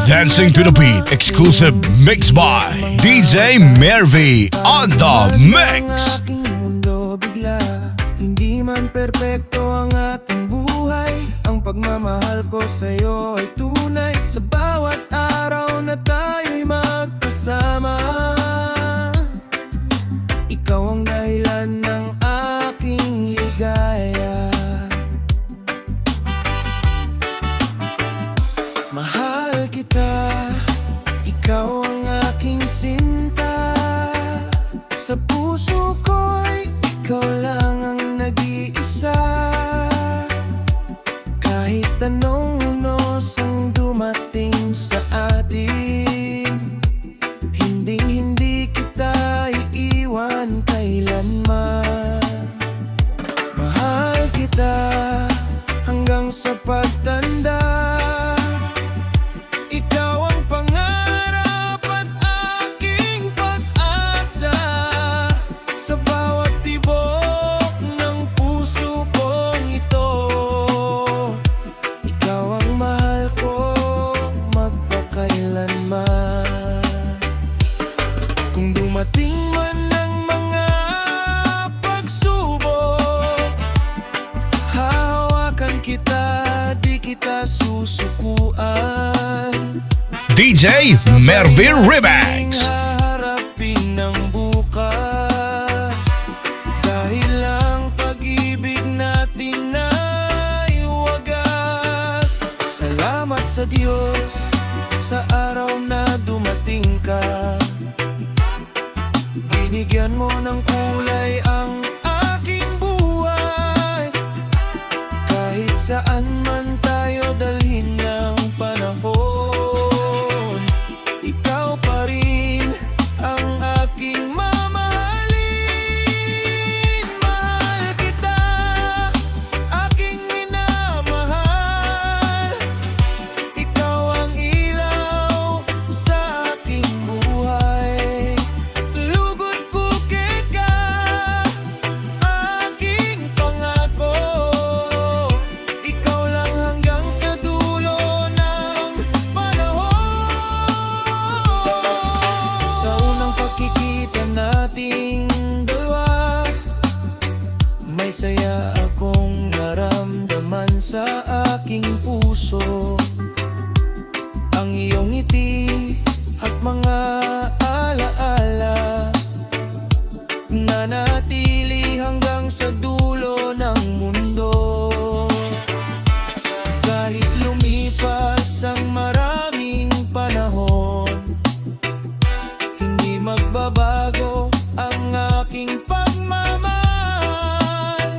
Dancing to the beat, exclusive mix by DJ Mervy on the mix. Hindi man perpekto ang ating buhay, ang pagmamahal ko sa'yo ay tunay. Sa bawat araw na tayo'y magkasama, ikaw ang dahilan ng aking ligaya. Mahal kita, ikaw ang aking sinta. Sa puso ko'y ikaw lang ang nag-iisa. Kahit anong unos ang dumating sa atin, hindi kita iiwan kailanman. Mahal kita hanggang sa pagtanda. Ikaw ang pangarap at aking pag-asa. Sa bawat tibok ng puso kong ito, ikaw ang mahal ko magpakailanman. Kung dumating man ang mga pagsubok, hahawakan kita, di kita susukuan. DJ Mervy Remix. Harapin ng bukas, dahil ang pag-ibig natin ay wagas. Salamat sa Diyos sa araw na dumating ka. Binigyan mo ng kulay ang aking buhay. Kahit saan man tayo dalhin ng panahon, ikaw pa rin ang aking mamahalin. Mahal kita, aking minamahal. Ikaw ang ilaw sa aking buhay. Lugod ko ka, aking pangako. Ikaw lang hanggang sa dulo ng panahon. Sa unang pagkikita nating dalawa, may saya akong naramdaman sa aking puso. Ang iyong ngiti at mga alaala nanatili hanggang sa dulo ng mundo. Kahit lumipas ang maraming panahon, hindi magbabago ang aking pagmamahal.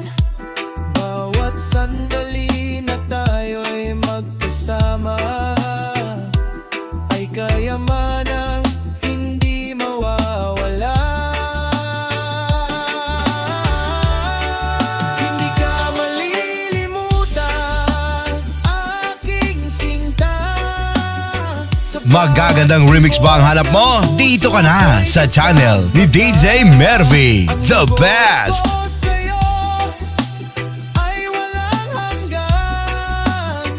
Bawat sandali na tayo'y magkasama ay kayamanang hindi mawawala. Hindi ka malilimutan, aking sinta. Magagandang remix ba ang hanap mo? Dito ka na sa channel ni DJ Mervy, the best. Ko sa'yo ay walang hanggan.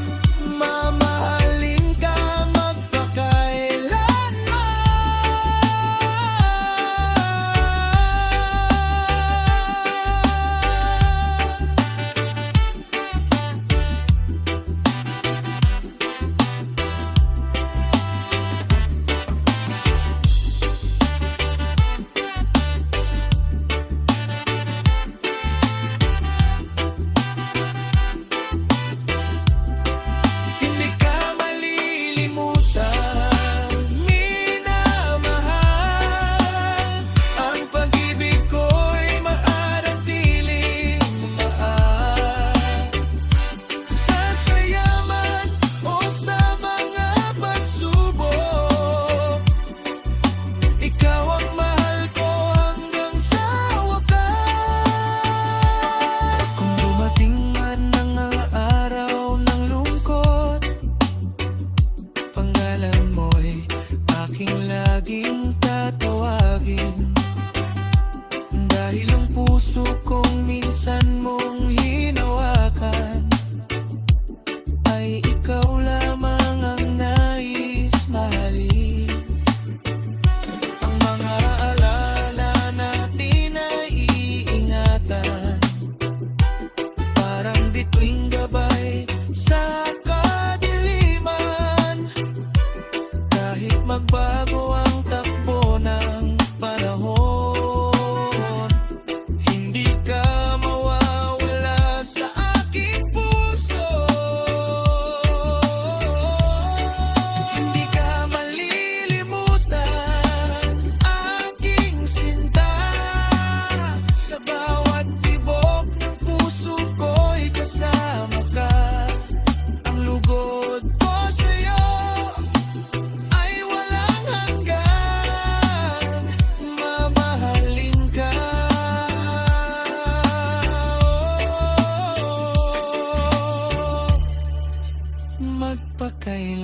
Mamahalin ka magpakailanman.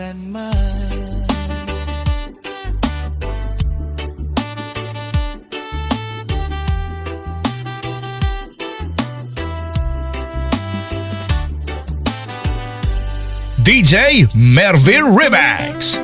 kailanman. DJ Mervin Remix.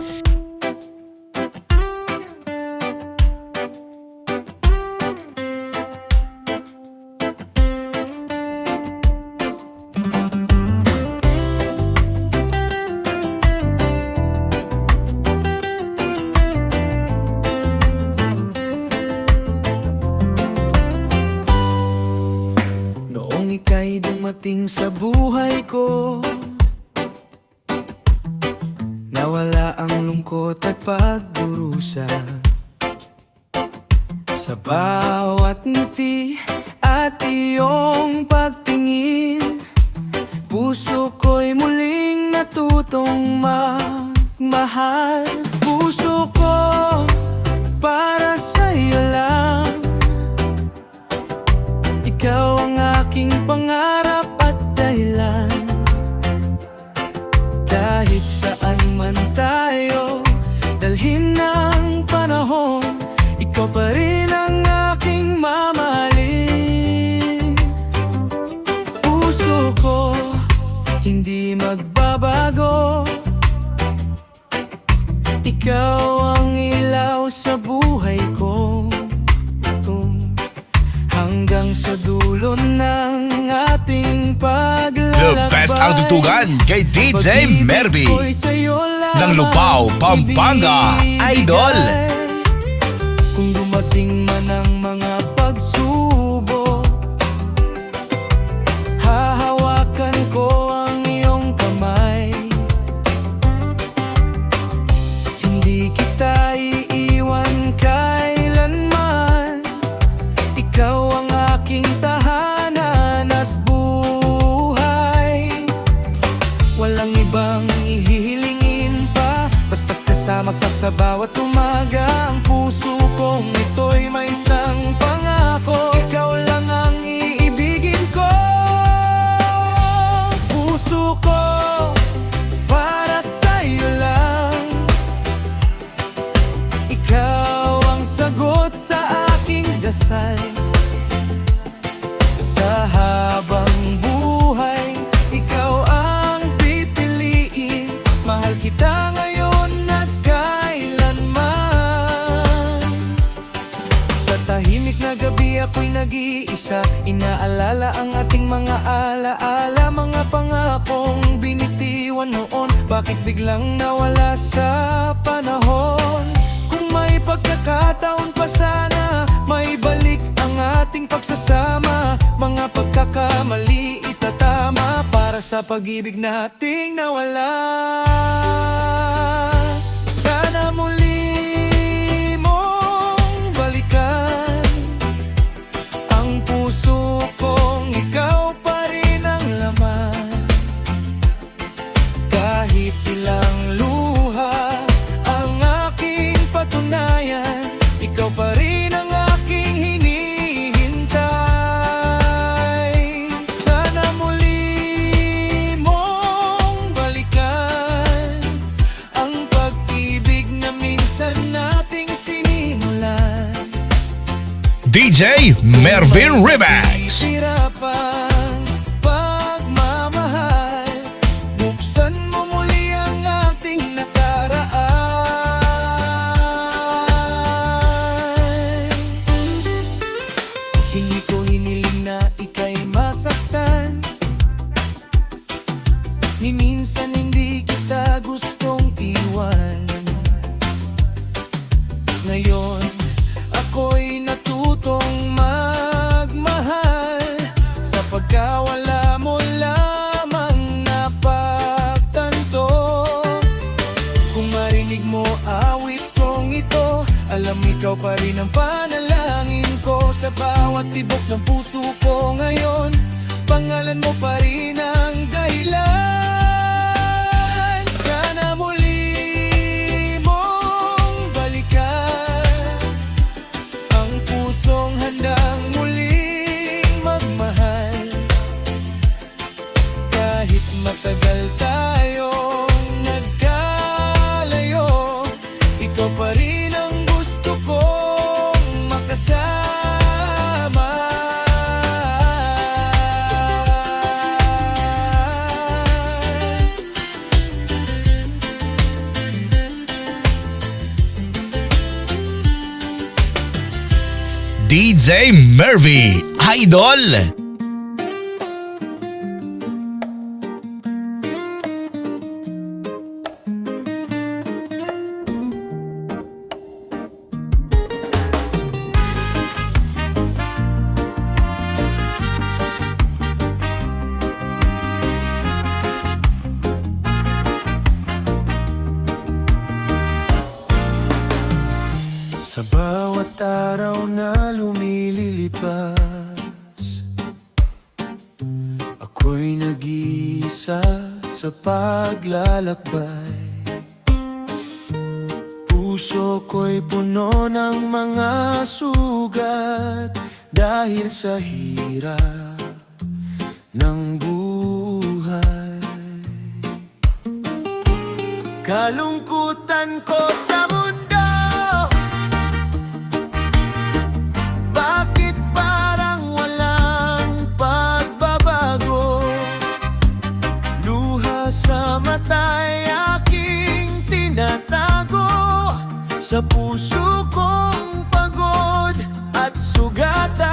Noong ika'y dumating sa buhay ko, nawala ang lungkot at pagdurusa. Sa bawat ngiti at iyong pagtingin, puso ko'y muling natutong magmahal. Puso ko para sa'yo lang, ikaw ang aking pangarap at dahilan. Kahit saan man tayo dalhin ng panahon, ikaw pa rin ang aking mamahalin. Puso ko hindi magbabago, ikaw ang ilaw sa buhay ko, hanggang sa dulo ng ating paglalakbay. The best ang tutugan kay DJ Mervy ng Lupao, Pampanga, Idol. Kung dumating man ang mga pagsubok, hahawakan ko ang iyong kamay. Hindi kita iiwan kailanman, ikaw ang aking tahanan at buhay. Walang ibang ihihilingin pa, basta't kasama ka sa bawat umaga. Ang puso kong ito'y may isang pangako, ikaw lang ang iibigin ko. Puso ko para sa'yo lang, ikaw ang sagot sa aking dasal. Sa habang buhay, ikaw ang pipiliin, mahal kita ngayon at kailanman. Sa tahimik na gabi ako'y nag-iisa, inaalala ang ating mga alaala, mga pangakong binitiwan noon. Bakit biglang nawala sa panahon? Kung may pagkakataon pa sana, may balik ang ating pagsasama. Mga pagkakamali itatama para sa pag-ibig nating nawala. Sana muli mong balikan ang puso kong ikaw pa rin ang laman. Kahit ilang luha ang aking patunayan, ikaw pa rin ang aking hinihintay. Sana muli mong balikan ang pag-ibig na minsan nating sinimulan. DJ Mervin Remix. Hirapan, pagmamahal, buksan mo muli ang ating nakaraan. Hindi ko hiniling na ika'y masaktan, ni minsan hindi kita gustong iwan. Ngayon, ako'y natutong magmahal, sa pagkawala mo lamang napagtanto. Kung marinig mo awit kong ito, alam ikaw pa rin ang panalangin ko. Sa bawat tibok ng puso ko ngayon, pangalan mo pa rin ang dahilan. Sana muli mong balikan ang pusong handang muling magmahal. Kahit matagal tayong nagkalayo, DJ Mervy, Idol. Sa bawat araw na lumililipas, ako'y nag-iisa sa paglalakbay. Puso ko'y puno ng mga sugat dahil sa hirap ng buhay. Kalungkutan ko sa mundo, bakit parang walang pagbabago? Luha sa mata'y aking tinatago, sa puso kong pagod at sugatan.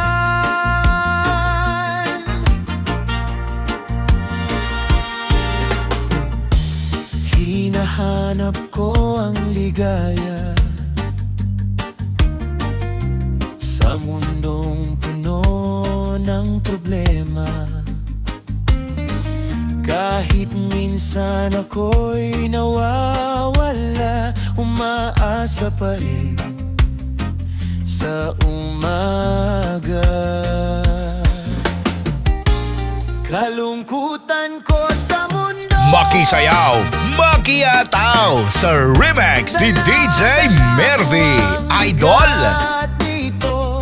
Hinahanap ko ang ligaya sa mundong puno ng problema. Kahit minsan ako'y nawawala, umaasa pa rin sa umaga. Kalungkutan ko sa mundo, Makisayaw, makiyataw sa remix ni DJ Mervy, Idol. dito,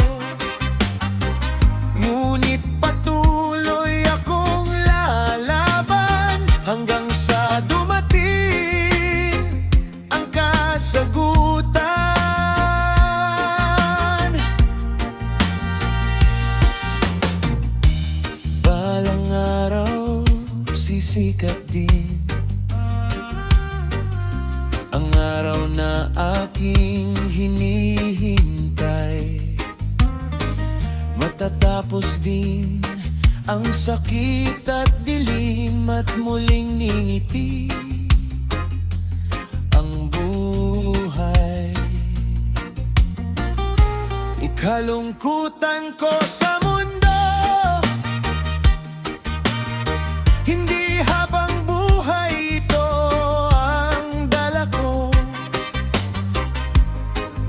ngunit patuloy akong lalaban hanggang sa dumating ang kasagutan. Balang araw sisikat din ang araw na aking hinihintay. Matatapos din ang sakit at dilim at muling ningiti ang buhay. Kalungkutan ko sa mundo, hindi habang buhay ito ang dala ko.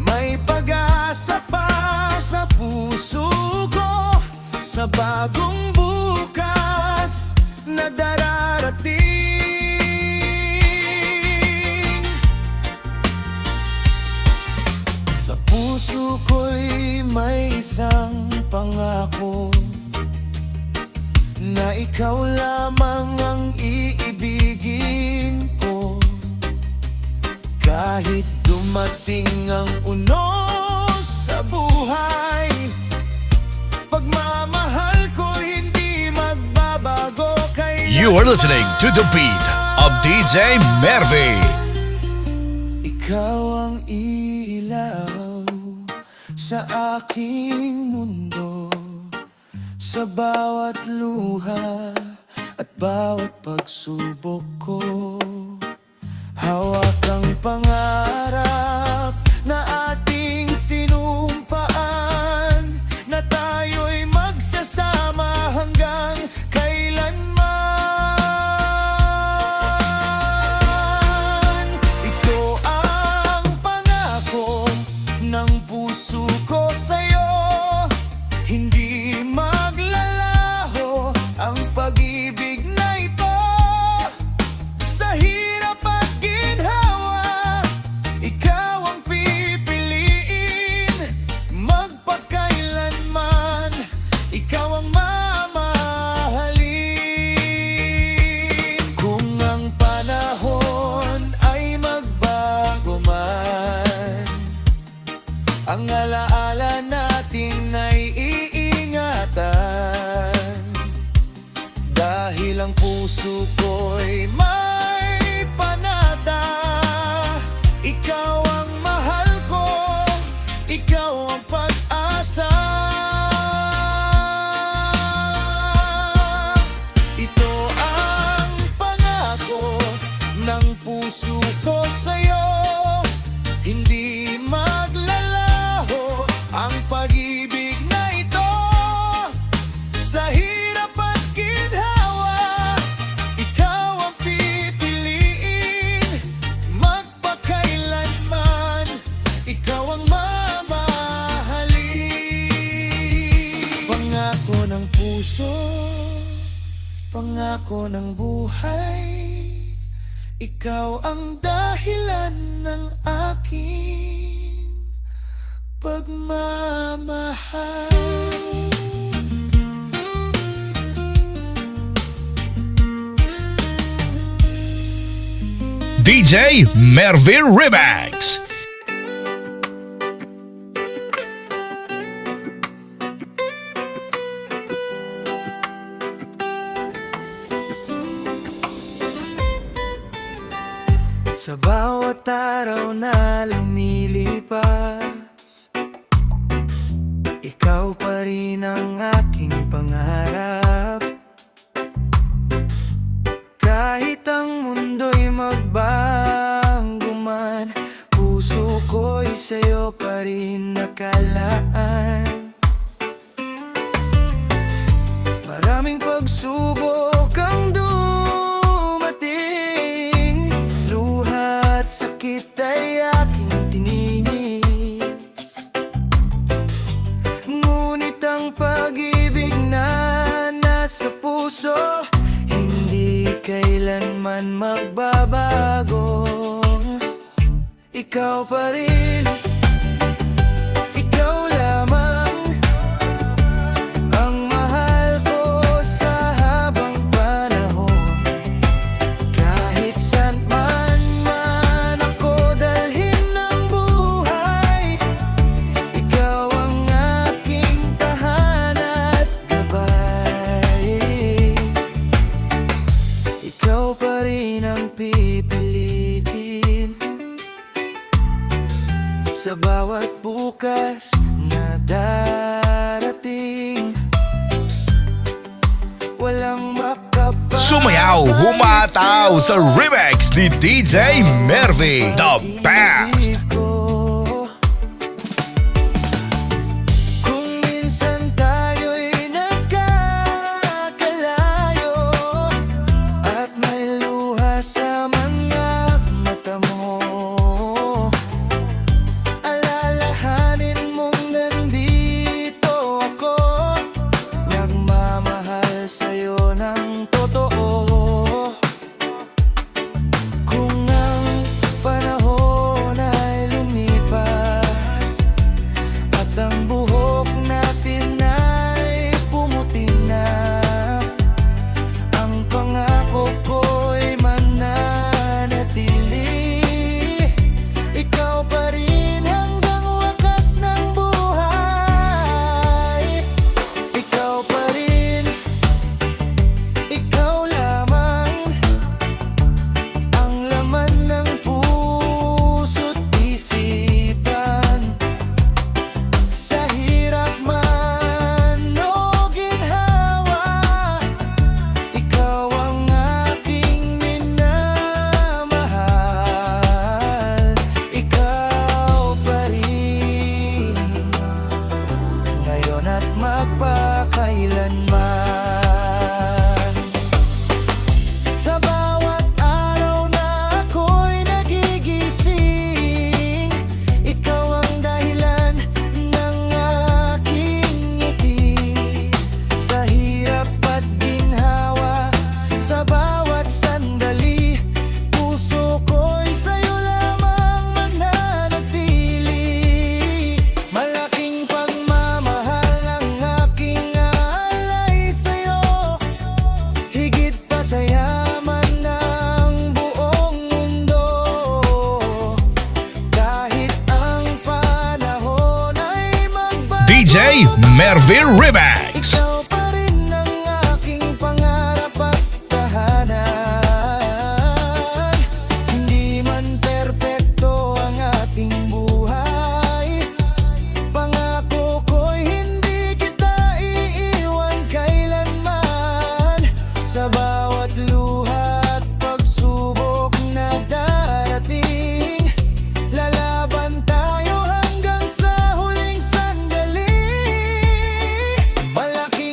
May pag-asa pa sa puso ko, sa bagong bukas na dararating. Sa puso ko'y may isang pangako, na ikaw lamang ang iibigin ko. Kahit dumating ang unos sa buhay, pagmamahal ko hindi magbabago. You are listening to the beat of DJ Mervy. Ikaw ang ilaw sa aking mundo, sa bawat luha at bawat pagsubok ko. Hawak ang pangarap na ating sinumpaan, na tayo'y magsasama hanggang kailanman. Ito ang pangako ng puso ko sa'yo, hindi maglalaho ang pag-ibig na ito. Sa hirap at ginhawa, ikaw ang pipiliin. Magpakailanman, ikaw ang mamahalin. Kung ang panahon ay magbago man, ang alaala natin ay iingatan. Dahil ang puso ko'y may panata, ikaw ang mahal ko, ikaw ang pag-asa. panahon ng buhay, ikaw ang dahilan ng aking pagmamahal. DJ Mervy Remix. Sa bawat araw na lumilipas, ikaw pa rin ang aking pangarap. Kahit ang mundo'y magbago man, puso ko'y sa'yo pa rin nakalaan. Maraming pagsubok ang dumating, luha at sakit ay aking tininis. Ngunit ang pag-ibig na nasa puso, hindi kailanman magbabago. Ikaw pa rin, ikaw lamang ang mahal ko sa habang panahon. Kahit saan man ako dalhin ng buhay, ikaw ang aking tahanan at gabay. Ikaw pa rin ang pipiliin sa bawat bukas na darating. Walang makapal. Sumayaw, humataw sa remix ni DJ Mervy, the best. Kung minsan tayo'y nagkakalayo at may luha sa mga mata mo, alalahanin mong nandito ako, nagmamahal sa'yo ng totoo. Kung ang panahon ay lumipas at ang buhok natin ay pumuti na, ang pangako ko'y mananatili. Ikaw pa rin hanggang wakas ng buhay. Ikaw pa rin, ikaw lamang ang laman ng puso't isipan. Sa hirap man o ginhawa, ikaw ang aking minamahal. Ikaw pa rin, ngayon at magpakailanman. Sa bawat araw na ako'y nagigising, ikaw ang dahilan ng aking ngiti. Sa hirap at ginhawa, sa bawat sandali, puso ko'y sa'yo lamang mananatili. Malaking pagmamahal ang aking alay sa'yo, higit pa sa yaman ng buong mundo. Kahit ang panahon ay magbago, DJ Mervy Remix. ikaw pa rin ang aking pangarap at tahanan. Hindi man perpekto ang ating buhay, pangako ko'y hindi kita iiwan kailanman. Sa bawat luha at pagsubok na darating, lalaban tayo hanggang sa huling sandali. Malaking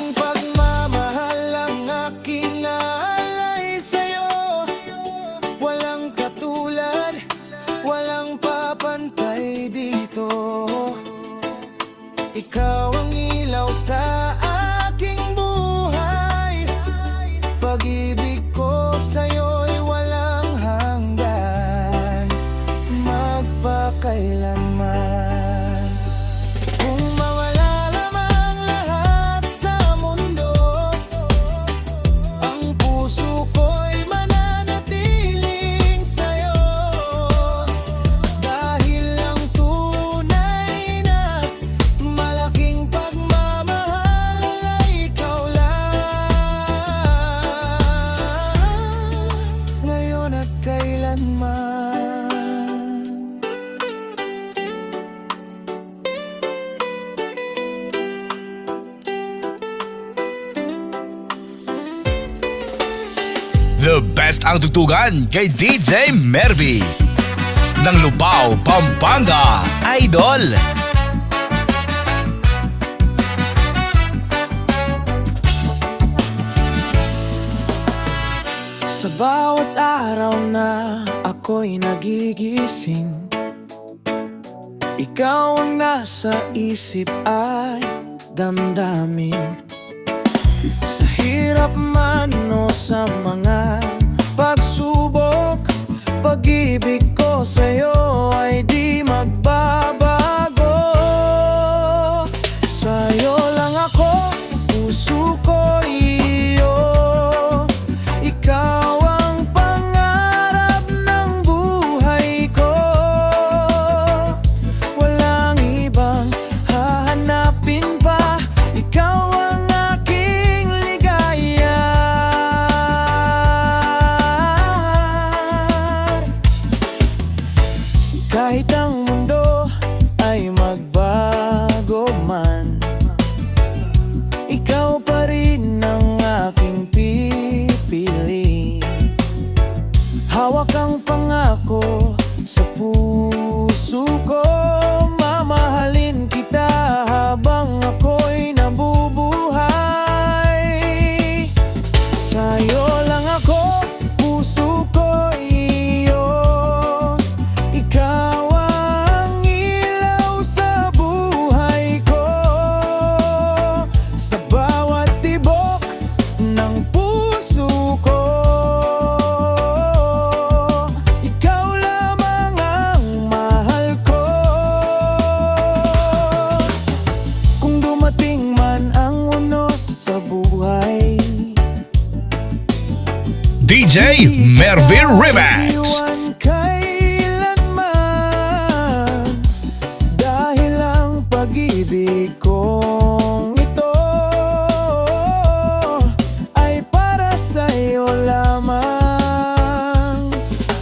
The best ang tugtugan kay DJ Mervy ng Lubao, Pampanga, Idol. Sa bawat araw na ako'y nagigising, ikaw ang nasa isip ay damdamin. Sa hirap man o sa mga pagsubok, pag-ibig ko sa'yo ay di magbabago. Sa'yo lang ako, puso ko iyo. Ikaw ang pangarap ng buhay ko. Walang ibang hahanapin pa. Ikaw ang aking ligaya. Kahit ang mundo ay magbago man, ikaw pa rin ang aking pipili. Hawak ang pangako sa puso ko. Mamahalin kita habang ako'y nabubuhay. Sa'yo lang ako, puso ko iyo. Ikaw ang ilaw sa buhay ko. Sa bawat tibok ng puso ko, ikaw lamang ang mahal ko. Kung dumating man ang unos sa buhay, DJ Mervy Remix. iwan kailanman, dahil ang pag-ibig kong ito ay para sa'yo lamang.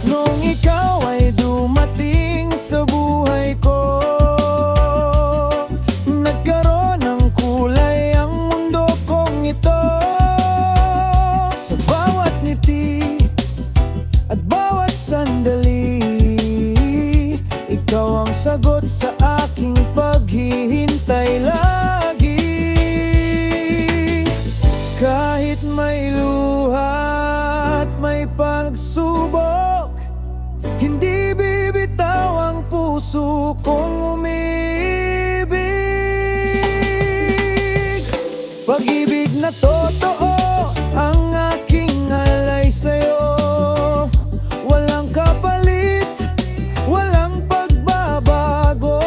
Nung ikaw ay dumating sa buhay ko, nagkaroon ng kulay ang mundo kong ito. Sa bawat ngiti at bawat sandali, ikaw ang sagot sa aking paghihintay lagi. Kahit may luha at may pagsubok, hindi bibitaw ang puso kong umibig. Pag-ibig na totoo ang aking alay sa'yo. Walang kapalit, walang pagbabago.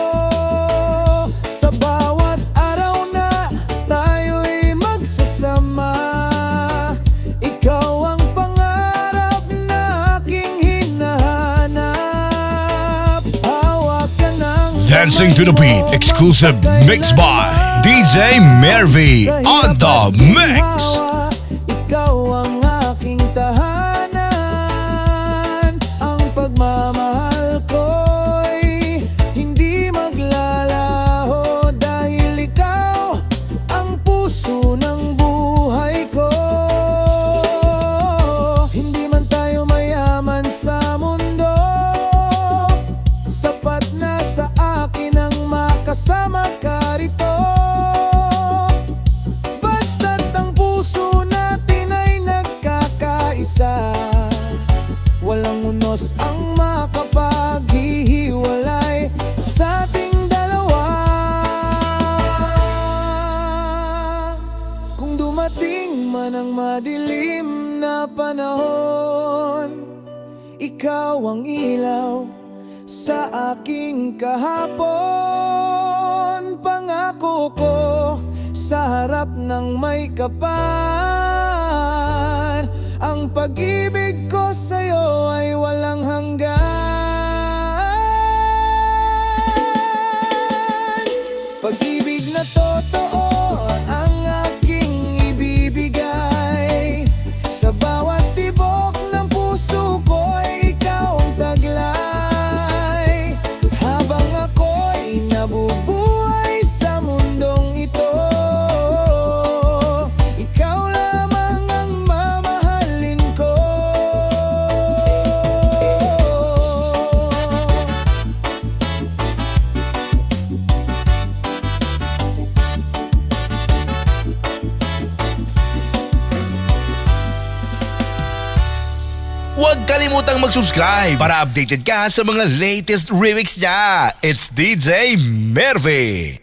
Sa bawat araw na tayo'y magsasama, ikaw ang pangarap na aking hinahanap. Hawak ka ng Dancing to the beat, exclusive mix by DJ Mervy on the mix. Ikaw ang aking tahanan. Ang pagmamahal ko'y hindi maglalaho, dahil ikaw ang puso ng buhay ko. Hindi man tayo mayaman sa mundo, sapat na sa akin ang makasama ka rito. Basta't ang puso natin ay nagkakaisa, walang unos ang makapaghihiwalay sa ating dalawa. Kung dumating man ang madilim na panahon, ikaw ang ilaw sa aking kahapon. Pangako ko sa harap ng may kapal, ang pag-ibig ko sa'yo ay walang hanggan. Pag-ibig na totoo ang aking ibibigay. Sa bawat tibok ng puso ko ay ikaw ang taglay. Habang ako'y nabubuhay sa mundong ito, ikaw lamang ang mamahalin ko. Huwag kalimutang mag-subscribe para updated ka sa mga latest remix niya. It's DJ Mervy.